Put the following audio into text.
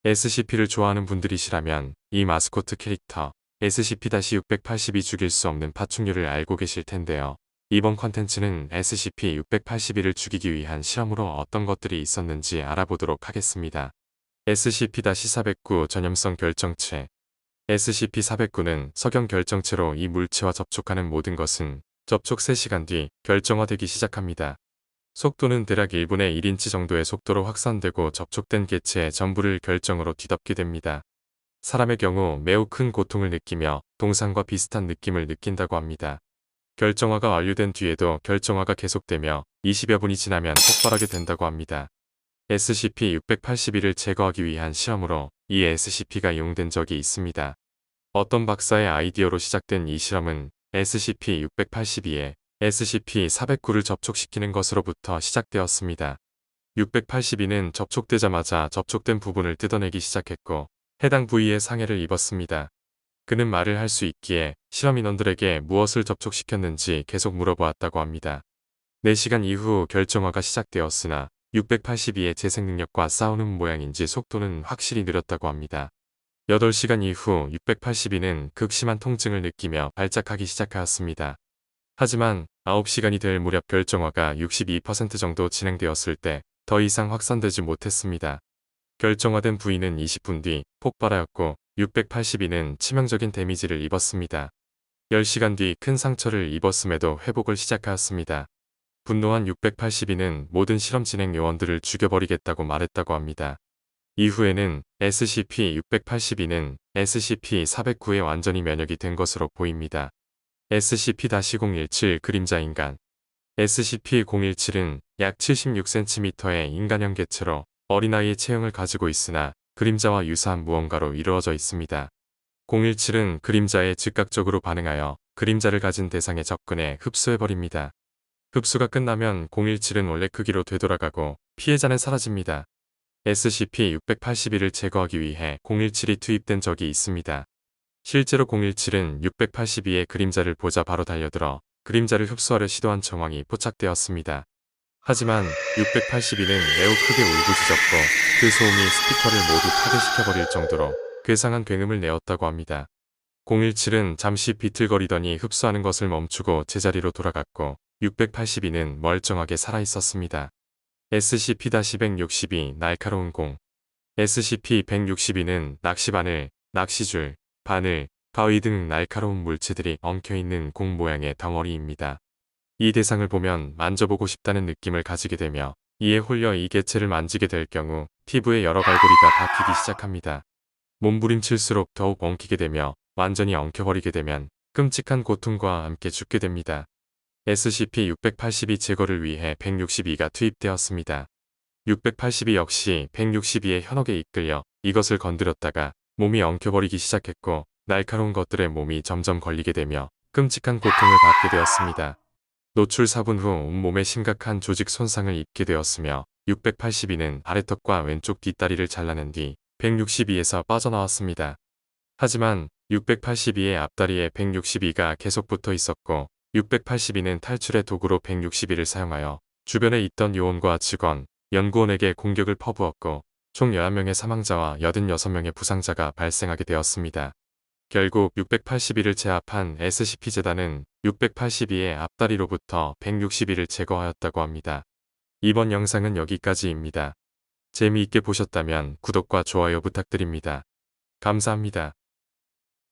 SCP를 좋아하는 분들이시라면 이 마스코트 캐릭터 SCP-682 죽일 수 없는 파충류를 알고 계실 텐데요. 이번 컨텐츠는 SCP-682를 죽이기 위한 실험으로 어떤 것들이 있었는지 알아보도록 하겠습니다. SCP-409 전염성 결정체 SCP-409는 석영 결정체로 이 물체와 접촉하는 모든 것은 접촉 3시간 뒤 결정화되기 시작합니다. 속도는 대략 1분의 1인치 정도의 속도로 확산되고 접촉된 개체의 전부를 결정으로 뒤덮게 됩니다. 사람의 경우 매우 큰 고통을 느끼며 동상과 비슷한 느낌을 느낀다고 합니다. 결정화가 완료된 뒤에도 결정화가 계속되며 20여 분이 지나면 폭발하게 된다고 합니다. SCP-682를 제거하기 위한 실험으로 이 SCP가 이용된 적이 있습니다. 어떤 박사의 아이디어로 시작된 이 실험은 SCP-682에 SCP-409를 접촉시키는 것으로부터 시작되었습니다. 682는 접촉되자마자 접촉된 부분을 뜯어내기 시작했고 해당 부위에 상해를 입었습니다. 그는 말을 할 수 있기에 실험 인원들에게 무엇을 접촉시켰는지 계속 물어보았다고 합니다. 4시간 이후 결정화가 시작되었으나 682의 재생 능력과 싸우는 모양인지 속도는 확실히 느렸다고 합니다. 8시간 이후 682는 극심한 통증을 느끼며 발작하기 시작하였습니다. 하지만 9시간이 될 무렵 결정화가 62% 정도 진행되었을 때 더 이상 확산되지 못했습니다. 결정화된 부위는 20분 뒤 폭발하였고 682는 치명적인 데미지를 입었습니다. 10시간 뒤 큰 상처를 입었음에도 회복을 시작하였습니다. 분노한 682는 모든 실험 진행 요원들을 죽여버리겠다고 말했다고 합니다. 이후에는 SCP-682는 SCP-409에 완전히 면역이 된 것으로 보입니다. SCP-017 그림자인간 SCP-017은 약 76cm의 인간형 개체로 어린아이의 체형을 가지고 있으나 그림자와 유사한 무언가로 이루어져 있습니다. 017은 그림자에 즉각적으로 반응하여 그림자를 가진 대상에 접근해 흡수해버립니다. 흡수가 끝나면 017은 원래 크기로 되돌아가고 피해자는 사라집니다. SCP-682를 제거하기 위해 017이 투입된 적이 있습니다. 실제로 017은 682의 그림자를 보자 바로 달려들어 그림자를 흡수하려 시도한 정황이 포착되었습니다. 하지만 682는 매우 크게 울부짖었고 그 소음이 스피커를 모두 파괴시켜버릴 정도로 괴상한 굉음을 내었다고 합니다. 017은 잠시 비틀거리더니 흡수하는 것을 멈추고 제자리로 돌아갔고 682는 멀쩡하게 살아있었습니다. SCP-162 날카로운 공 SCP-162는 낚시바늘, 낚시줄, 바늘, 가위 등 날카로운 물체들이 엉켜있는 공 모양의 덩어리입니다. 이 대상을 보면 만져보고 싶다는 느낌을 가지게 되며 이에 홀려 이 개체를 만지게 될 경우 피부에 여러 갈고리가 박히기 시작합니다. 몸부림칠수록 더욱 엉키게 되며 완전히 엉켜버리게 되면 끔찍한 고통과 함께 죽게 됩니다. SCP-682 제거를 위해 162가 투입되었습니다. 682 역시 162의 현혹에 이끌려 이것을 건드렸다가 몸이 엉켜버리기 시작했고 날카로운 것들의 몸이 점점 걸리게 되며 끔찍한 고통을 받게 되었습니다. 노출 4분 후 온몸에 심각한 조직 손상을 입게 되었으며 682는 아래턱과 왼쪽 뒷다리를 잘라낸 뒤 162에서 빠져나왔습니다. 하지만 682의 앞다리에 162가 계속 붙어 있었고 682는 탈출의 도구로 162를 사용하여 주변에 있던 요원과 직원, 연구원에게 공격을 퍼부었고 총 11명의 사망자와 86명의 부상자가 발생하게 되었습니다. 결국 682를 제압한 SCP-재단은 682의 앞다리로부터 162를 제거하였다고 합니다. 이번 영상은 여기까지입니다. 재미있게 보셨다면 구독과 좋아요 부탁드립니다. 감사합니다.